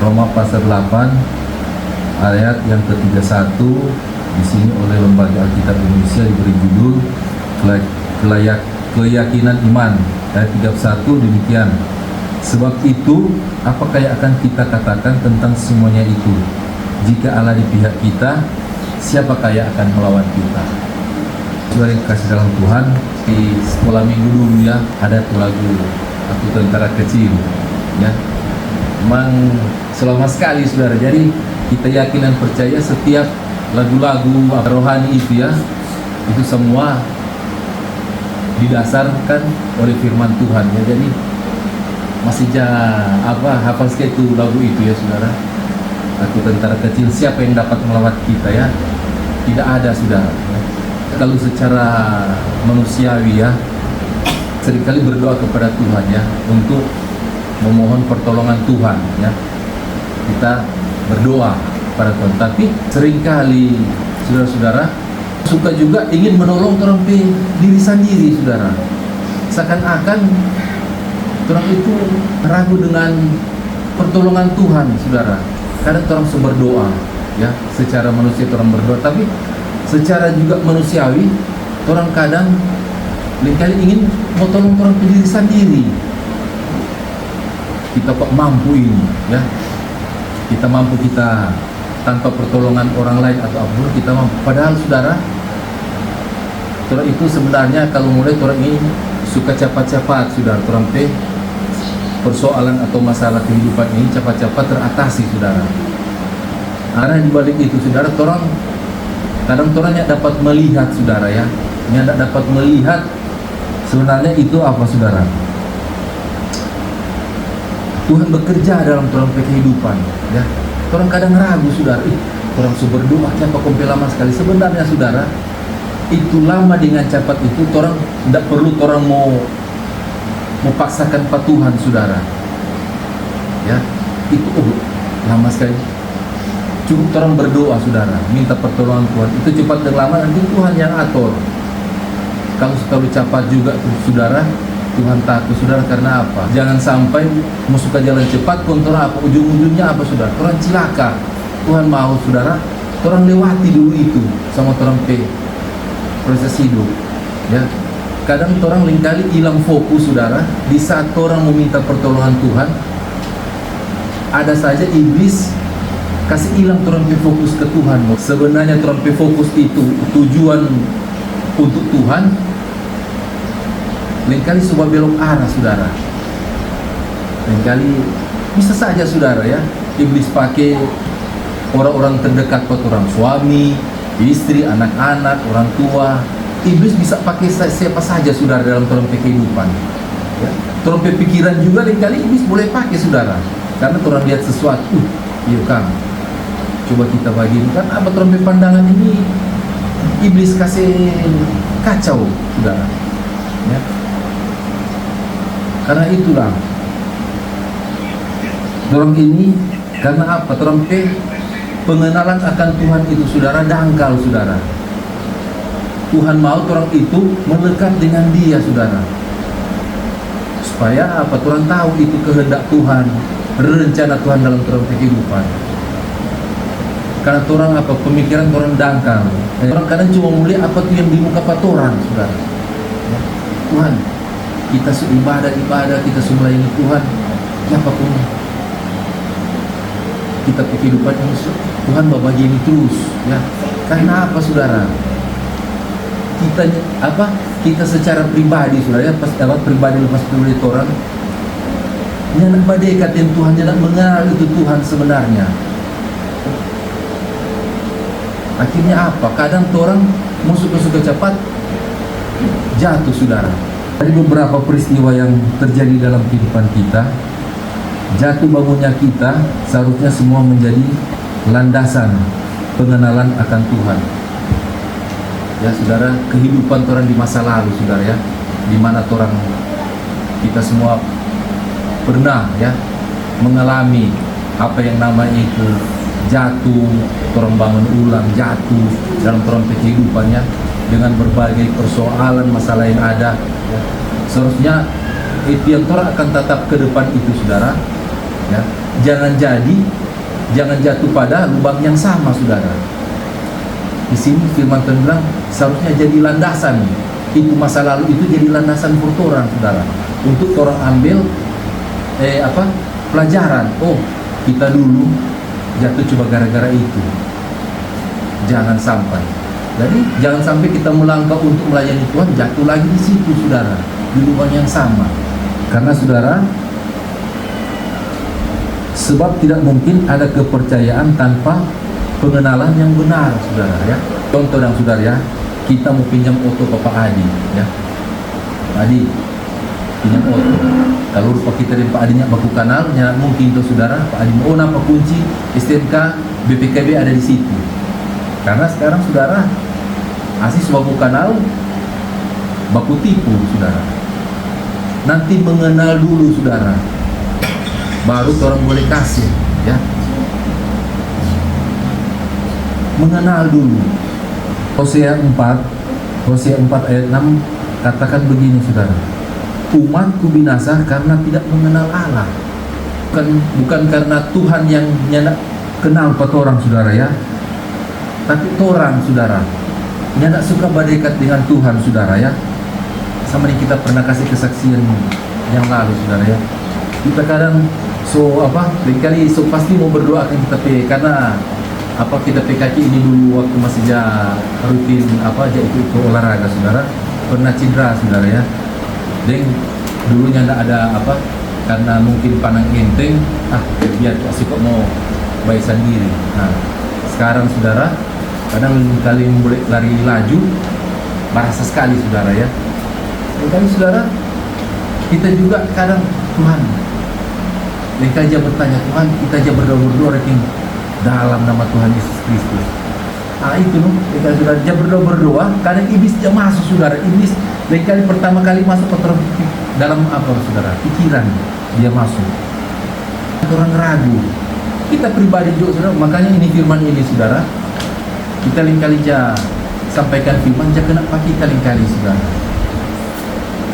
Roma pasal 8 ayat yang ke-31 di sini oleh Lembaga Alkitab Indonesia diberi judul keyakinan iman. Ayat 31 demikian. Sebab itu, apakah yang akan kita katakan tentang semuanya itu? Jika Allah di pihak kita, siapakah yang akan melawan kita? Saudara yang kasih dalam Tuhan, di sekolah minggu dulu ya, ada tuh lagu Aku Tentara Kecil ya. Memang selama sekali saudara. Jadi kita yakin dan percaya setiap lagu-lagu rohani itu ya, itu semua didasarkan oleh firman Tuhan ya. Jadi masih hafal sekali itu lagu itu ya saudara. Aku Tentara Kecil, siapa yang dapat melawan kita ya? Tidak ada saudara ya. Kalau secara manusiawi ya, seringkali berdoa kepada Tuhan ya, untuk memohon pertolongan Tuhan ya. Kita berdoa pada Tuhan, tapi seringkali saudara-saudara suka juga ingin menolong orang diri sendiri saudara. Seakan-akan orang itu ragu dengan pertolongan Tuhan saudara. Kadang orang berdoa ya, secara manusia orang berdoa, tapi secara juga manusiawi orang kadang kali ingin mau tolong orang diri sendiri. Kita kok mampu ini ya, kita mampu, kita tanpa pertolongan orang lain atau apapun kita mampu. Padahal saudara, orang itu sebenarnya kalau mulai orang ini suka cepat-cepat saudara, orang persoalan atau masalah kehidupan ini cepat-cepat teratasi saudara. Karena di balik itu saudara, orang kadang orangnya dapat melihat saudara ya, tidak dapat melihat sebenarnya itu apa saudara. Tuhan bekerja dalam orang kehidupan ya. Orang kadang ragu saudara, orang berdoa siapa kompe lama sekali. Sebenarnya saudara, itu lama dengan cepat itu orang tidak perlu orang mau paksakan Tuhan saudara ya. Itu lama sekali. Cukup orang berdoa saudara, minta pertolongan Tuhan. Itu cepat dan lama nanti Tuhan yang atur. Kalau terlalu cepat juga saudara, Tuhan takut saudara. Karena apa? Jangan sampai musuh ke jalan cepat, kontrol apa? Ujung-ujungnya apa saudara? Orang celaka. Tuhan mau saudara, orang lewati dulu itu sama orang proses hidup ya. Kadang orang lingkali hilang fokus saudara. Di saat orang meminta pertolongan Tuhan, ada saja iblis kasih hilang orang fokus ke Tuhan. Sebenarnya orang fokus itu tujuan untuk Tuhan, lingkali coba belok arah saudara. Lingkali bisa saja saudara ya, iblis pakai orang-orang terdekat buat orang, suami, istri, anak-anak, orang tua. Iblis bisa pakai siapa saja saudara dalam orang kehidupan ya. Orang pikiran juga lingkali iblis boleh pakai saudara. Karena orang lihat sesuatu, yuk Kang, coba kita bagiin kan apa orang pandangan ini, iblis kasih kacau saudara ya. Karena itulah orang ini, karena apa? Orang pengenalan akan Tuhan itu saudara dangkal saudara. Tuhan mau orang itu melekat dengan dia saudara, supaya apa? Orang tahu itu kehendak Tuhan, rencana Tuhan dalam orang kehidupan. Karena orang apa? Pemikiran orang dangkal. Orang kadang cuma melihat apa tuh yang di muka orang saudara ya. Tuhan, kita ibadah, kita semua ini Tuhan, apapun kita kehidupan ini Tuhan berbagi ini terus ya. Karena apa saudara? Kita secara pribadi saudara ya, pas pribadi lepas pribadi orang nyanak badekat yang Tuhan, nyanak mengenal itu Tuhan sebenarnya. Akhirnya apa? Kadang orang musuh suka cepat jatuh saudara. Dari beberapa peristiwa yang terjadi dalam kehidupan kita, jatuh bangunnya kita seharusnya semua menjadi landasan pengenalan akan Tuhan ya saudara. Kehidupan orang di masa lalu saudara ya, di mana orang kita semua pernah ya mengalami apa yang namanya itu jatuh, orang bangun ulang, jatuh dalam orang kehidupannya dengan berbagai persoalan masalah yang ada ya. Seharusnya itu yang orang akan tetap ke depan itu saudara ya. jangan jatuh pada lubang yang sama, saudara. Di sini firman Tuhan bilang seharusnya jadi landasan. Itu masa lalu itu jadi landasan untuk orang, saudara, untuk orang ambil pelajaran. Oh, kita dulu jatuh coba gara-gara itu. Jangan sampai. Jadi jangan sampai kita melangkah untuk melayani Tuhan jatuh lagi di situ, saudara, di lubang yang sama. Karena saudara, sebab tidak mungkin ada kepercayaan tanpa pengenalan yang benar, saudara ya. Contoh dan saudara ya, kita mau pinjam oto ke Pak Adi ya. Pak Adi pinjam oto. Kalau rupa kita dan Pak Adinya baku kanal, ya mungkin tuh saudara, Pak Adi mau napa kunci STNK BPKB ada di situ. Karena sekarang saudara asis baku kanal baku tipu, saudara. Nanti mengenal dulu, saudara, baru orang boleh kasih ya. Mengenal dulu. Hosea 4 ayat 6 katakan begini, saudara, umatku binasa karena tidak mengenal Allah. Bukan karena Tuhan yang nyandak kenal pada orang, saudara ya, tapi orang, saudara, nyandak suka berdekat dengan Tuhan, saudara ya. Sama yang kita pernah kasih kesaksian yang lalu, saudara ya. Kita kadang kali pasti mau berdoa kan kita karena kita PKK ini dulu waktu masih rutin ikut olahraga, saudara, pernah cedera, saudara ya. Dan dulunya ada karena mungkin panang enteng, biar pasti kok mau baik sendiri. Nah, sekarang saudara kadang kali boleh lari laju merasa sekali, saudara ya. Dan saudara, kita juga kadang Tuhan mereka aja bertanya, Tuhan, kita aja berdoa dalam nama Tuhan Yesus Kristus. Itu loh, kita sudah aja berdoa, kadang iblis aja masuk, saudara. Iblis kali pertama kali masuk ke dalam saudara, pikiran dia masuk. Orang ragu. Kita pribadi juga, saudara. Makanya ini firman ini, saudara. Kita kali aja sampaikan firman, aja kena pakai kali-kali, saudara.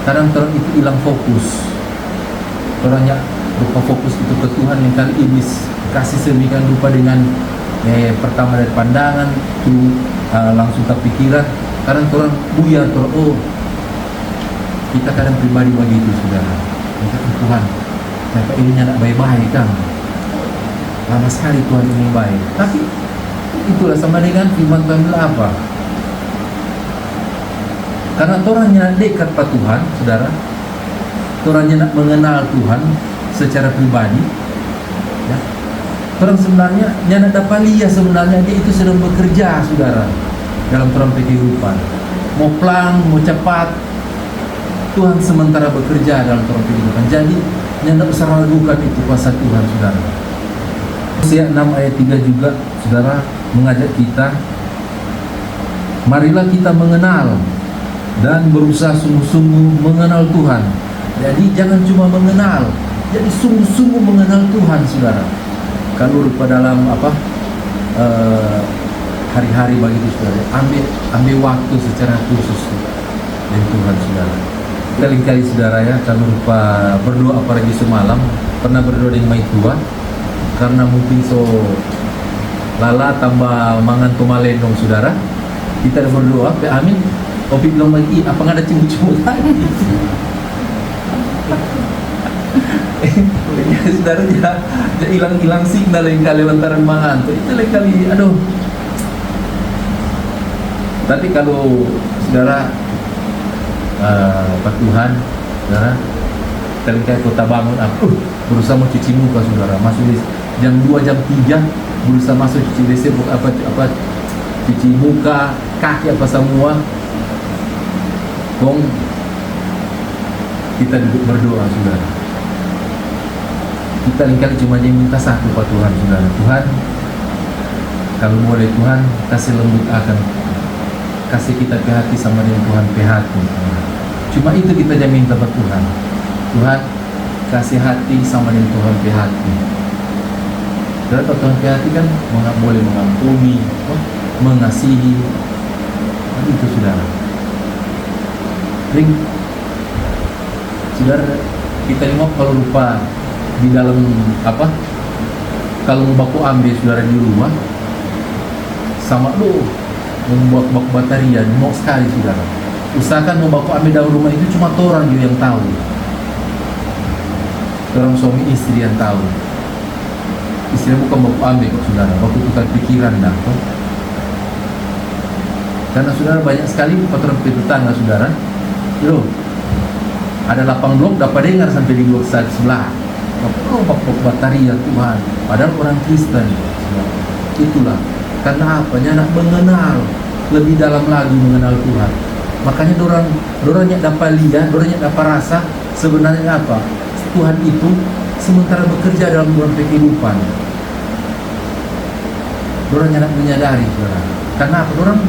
Kadang orang itu hilang fokus. Orangnya lupa fokus itu ke Tuhan, yang kali iblis kasih sedemikian rupa dengan pertama dari pandangan tuh langsung ke pikiran. Kadang orang buyar kita kadang pribadi begitu, saudara. Kita Tuhan, kenapa ini tidak baik-baik kan? Lama sekali Tuhan ini baik. Tapi itulah sama dengan firman Tuhan apa? Karena orangnya dekat pada Tuhan, saudara. Orangnya nak mengenal Tuhan secara pribadi ya. Orang sebenarnya nyana dapat lihat sebenarnya dia itu sedang bekerja, saudara, dalam orang kehidupan. Mau pelan, mau cepat, Tuhan sementara bekerja dalam orang kehidupan. Jadi nyana usah ragukan itu kuasa Tuhan, saudara. Hosea 6 ayat 3 juga, saudara, mengajak kita, marilah kita mengenal dan berusaha sungguh-sungguh mengenal Tuhan. Jadi jangan cuma mengenal, jadi sungguh-sungguh mengenal Tuhan, saudara. Kalau pada dalam hari-hari begitu, saudara, ambil waktu secara khusus dengan Tuhan, saudara. Kali-kali, saudara ya, kalau lupa berdoa apalagi semalam, pernah berdoa dengan mai tua, karena mungkin lala tambah mangan tumalendong, saudara. Kita berdoa, amin. Opi bilang lagi, apa nggak ada cimut-cimut lagi? Saudara ya hilang signal yang kali lantaran mangan itu lain kali, aduh. Tapi kalau saudara Pak Tuhan, saudara, kali kota bangun berusaha mau cuci muka, saudara, masuk jam 2 jam 3 berusaha masuk cuci WC, cuci muka, kaki apa semua. Kita duduk berdoa, saudara. Kita lingkali cuma minta satu Pak Tuhan, saudara. Tuhan, kalau boleh Tuhan kasih lembut akan, kasih kita ke hati sama dengan Tuhan ke hati. Cuma itu kita aja minta Pak Tuhan. Tuhan kasih hati sama dengan Tuhan ke hati. Saudara, Tuhan ke hati kan boleh mengampuni, mengasihi. Itu, saudara. Saudara, kita lihat kalau lupa di dalam kalau mau baku ambil saudara di rumah, sama lo membuat baku batarian, mau sekali saudara. Usahakan mau baku ambil dalam rumah itu cuma orang yang tahu. Orang suami istri yang tahu. Istri bukan baku ambil kok saudara, baku tukar pikiran dah. Karena saudara banyak sekali patron tetangga saudara. Loh, ada lapang blok dapat dengar sampai di blok sebelah. Oh, baku batarian Tuhan. Padahal orang Kristen. Itulah. Karena apa? Nak mengenal lebih dalam lagi mengenal Tuhan. Makanya dorang yang dapat lihat, dorang yang dapat rasa sebenarnya apa? Tuhan itu sementara bekerja dalam kehidupan. Dorang yang nak menyadari, saudara. Karena apa? Dorang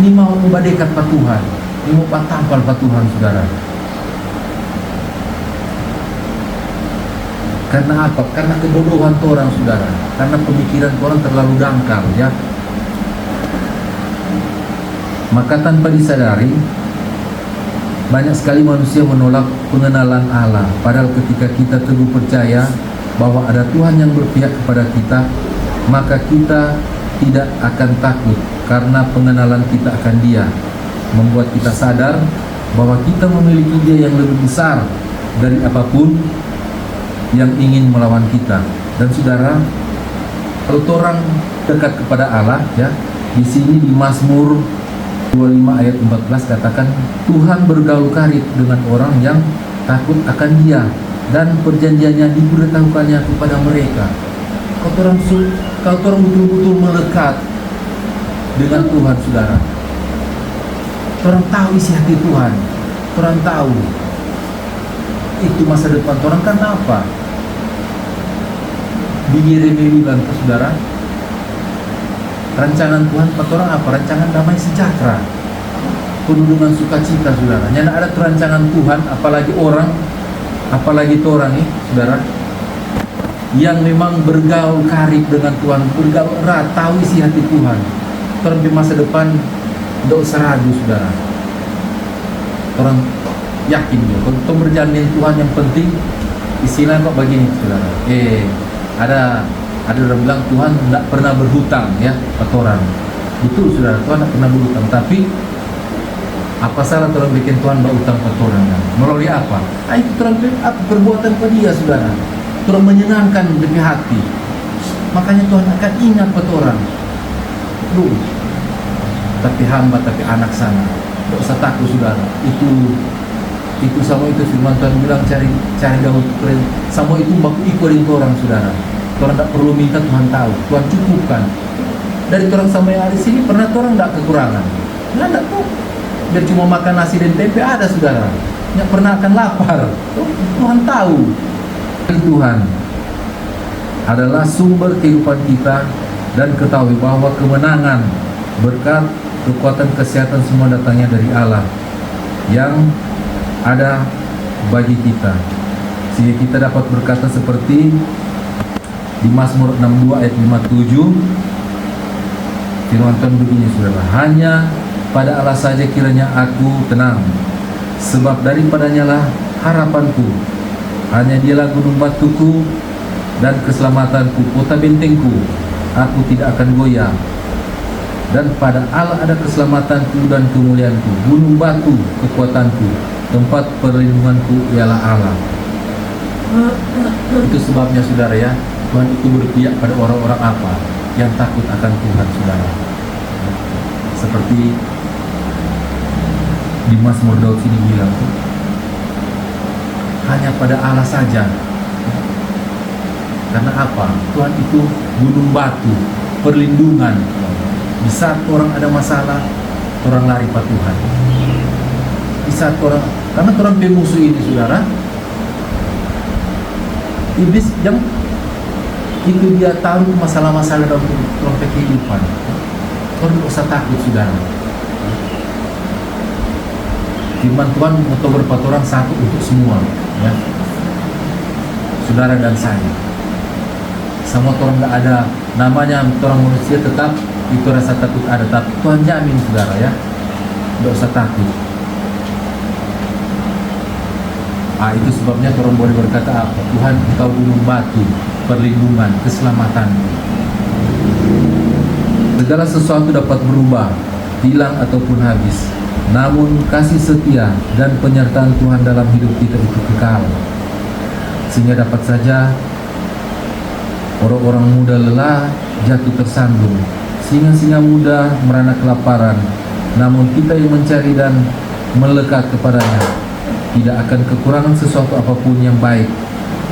ini mau membadekat pak Tuhan, ini mau tampal pak Tuhan, saudara. Karena apa? Karena kebodohan orang, saudara. Karena pemikiran orang terlalu dangkal, ya. Maka tanpa disadari, banyak sekali manusia menolak pengenalan Allah. Padahal ketika kita teguh percaya bahwa ada Tuhan yang berpihak kepada kita, maka kita tidak akan takut karena pengenalan kita akan Dia membuat kita sadar bahwa kita memiliki Dia yang lebih besar dari apapun yang ingin melawan kita. Dan saudara, kalau orang dekat kepada Allah, ya, di sini di Mazmur 25 ayat 14 katakan, Tuhan bergaul karib dengan orang yang takut akan Dia dan perjanjiannya diberitahukannya kepada mereka. Kalau orang betul-betul melekat dengan Tuhan, saudara, orang tahu isi hati Tuhan, orang tahu itu masa depan orang. Karena apa? Di Yeremia bilang ke saudara, rancangan Tuhan pada orang apa? Rancangan damai sejahtera, penuh dengan sukacita, saudara. Yang ada rancangan Tuhan, apalagi orang nih, saudara, yang memang bergaul karib dengan Tuhan, bergaul erat, tahu isi hati Tuhan. Orang di masa depan tidak usah ragu, saudara. Orang yakin dia. Kalau berjalan dengan Tuhan, yang penting istilah kok begini, saudara. Ada orang bilang Tuhan tidak pernah berhutang, ya, kata orang. Betul, saudara, Tuhan tidak pernah berhutang. Tapi apa salah orang bikin Tuhan berhutang pada orang? Melalui apa? Itu orang apa perbuatan pada Dia, saudara. Tuhan menyenangkan lebih hati. Makanya Tuhan akan ingat pada orang. Loh, tapi hamba, tapi anak sana, tidak usah takut, saudara. Itu sama itu firman Tuhan bilang, cari Daud keren. Sama itu baku ikutin orang, saudara. Orang tidak perlu minta, Tuhan tahu, Tuhan cukupkan. Dari orang sama yang ada di sini pernah orang tidak kekurangan. Nggak ada tuh. Biar cuma makan nasi dan tempe ada, saudara. Nggak pernah akan lapar. Tuhan tahu. Tuhan adalah sumber kehidupan kita, dan ketahui bahwa kemenangan, berkat, kekuatan, kesehatan semua datangnya dari Allah yang ada bagi kita. Sehingga kita dapat berkata seperti di Mazmur 62 ayat 57, firman Tuhan begini, saudara, hanya pada Allah saja kiranya aku tenang, sebab daripadanya lah harapanku. Hanya Dialah gunung batuku dan keselamatanku, kota bentengku, aku tidak akan goyah. Dan pada Allah ada keselamatanku dan kemuliaanku, gunung batu kekuatanku, tempat perlindunganku ialah Allah. Itu sebabnya, saudara, ya, Tuhan itu berpihak pada orang-orang apa? Yang takut akan Tuhan, saudara. Seperti di Mazmur Daud sini bilang, hanya pada Allah saja. Karena apa? Tuhan itu gunung batu, perlindungan. Di saat orang ada masalah, orang lari pada Tuhan. Di saat karena orang pemusuh ini, saudara, iblis yang itu dia tahu masalah-masalah dalam kehidupan. Orang tidak usah takut, saudara. Firman Tuhan untuk berpatoran satu untuk semua, ya, saudara dan saya. Sama orang tidak ada namanya, orang manusia tetap itu rasa takut ada, tapi Tuhan jamin, saudara, ya, tidak usah takut. Itu sebabnya orang boleh berkata apa? Tuhan, Engkau gunung batu perlindungan, keselamatan. Segala sesuatu dapat berubah, hilang ataupun habis. Namun kasih setia dan penyertaan Tuhan dalam hidup kita itu kekal. Sehingga dapat saja orang-orang muda lelah, jatuh tersandung. Singa-singa muda merana kelaparan. Namun kita yang mencari dan melekat kepadanya tidak akan kekurangan sesuatu apapun yang baik.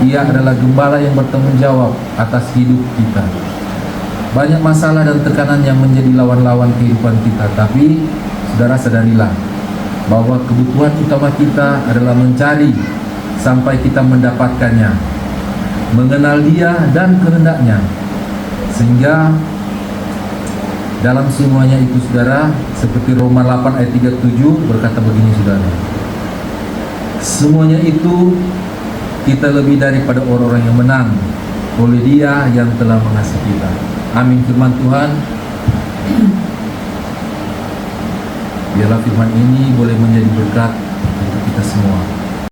Ia adalah gembala yang bertanggung jawab atas hidup kita. Banyak masalah dan tekanan yang menjadi lawan-lawan kehidupan kita, tapi saudara sadarilah bahwa kebutuhan utama kita adalah mencari sampai kita mendapatkannya, mengenal Dia dan kehendaknya. Sehingga dalam semuanya itu saudara, seperti Roma 8 ayat 37 berkata begini saudara, semuanya itu kita lebih daripada orang-orang yang menang oleh Dia yang telah mengasihi kita. Amin. Firman Tuhan, biarlah firman ini boleh menjadi berkat untuk kita semua.